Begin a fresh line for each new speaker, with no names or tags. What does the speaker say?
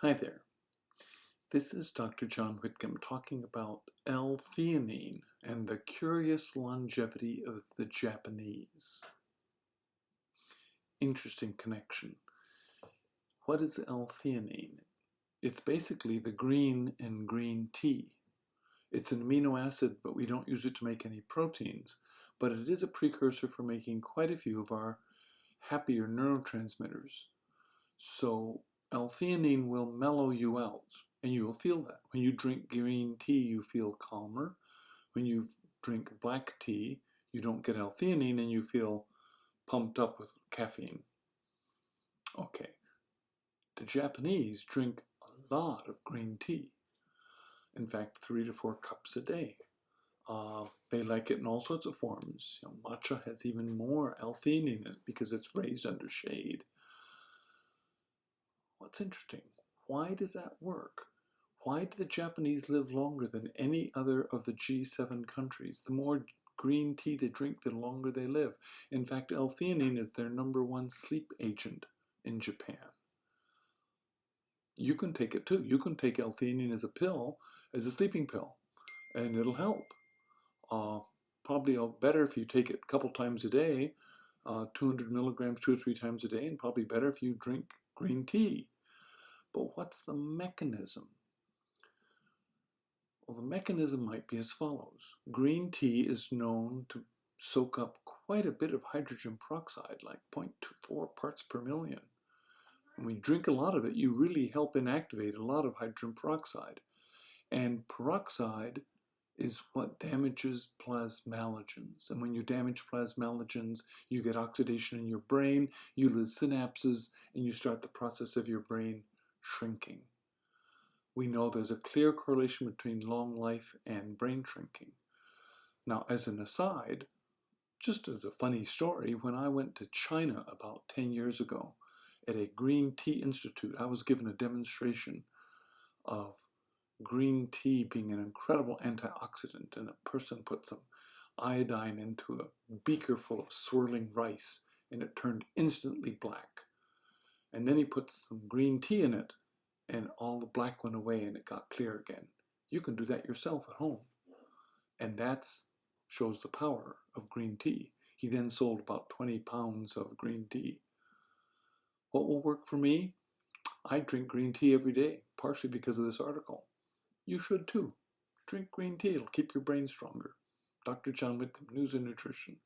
Hi there. This is Dr. John Whitcomb talking about L-theanine and the curious longevity of the Japanese. Interesting connection. What is L-theanine? It's basically the green in green tea. It's an amino acid, but we don't use it to make any proteins, but it is a precursor for making quite a few of our happier neurotransmitters. So L-theanine will mellow you out, and you will feel that. When you drink green tea, you feel calmer. When you drink black tea, you don't get L-theanine and you feel pumped up with caffeine. Okay, the Japanese drink a lot of green tea. In fact, 3 to 4 cups a day. They like it in all sorts of forms. Matcha has even more L-theanine in it because it's raised under shade. What's interesting, why does that work? Why do the Japanese live longer than any other of the G7 countries? The more green tea they drink, the longer they live. In fact, L-theanine is their #1 sleep agent in Japan. You can take it too. You can take L-theanine as a pill, as a sleeping pill, and it'll help. Probably better if you take it a couple times a day, 200 milligrams 2 or 3 times a day, and probably better if you drink green tea. But what's the mechanism? Well, the mechanism might be as follows. Green tea is known to soak up quite a bit of hydrogen peroxide, like 0.24 parts per million. When we drink a lot of it, you really help inactivate a lot of hydrogen peroxide. And peroxide is what damages plasmalogens. And when you damage plasmalogens, you get oxidation in your brain, you lose synapses, and you start the process of your brain shrinking. We know there's a clear correlation between long life and brain shrinking. Now, as an aside, just as a funny story, when I went to China about 10 years ago at a green tea institute, I was given a demonstration of green tea being an incredible antioxidant, and a person put some iodine into a beaker full of swirling rice, and it turned instantly black. And then he put some green tea in it, and all the black went away and it got clear again. You can do that yourself at home. And that shows the power of green tea. He then sold about 20 pounds of green tea. What will work for me? I drink green tea every day, partially because of this article. You should too. Drink green tea, it'll keep your brain stronger. Dr. John Whitcomb, News and Nutrition.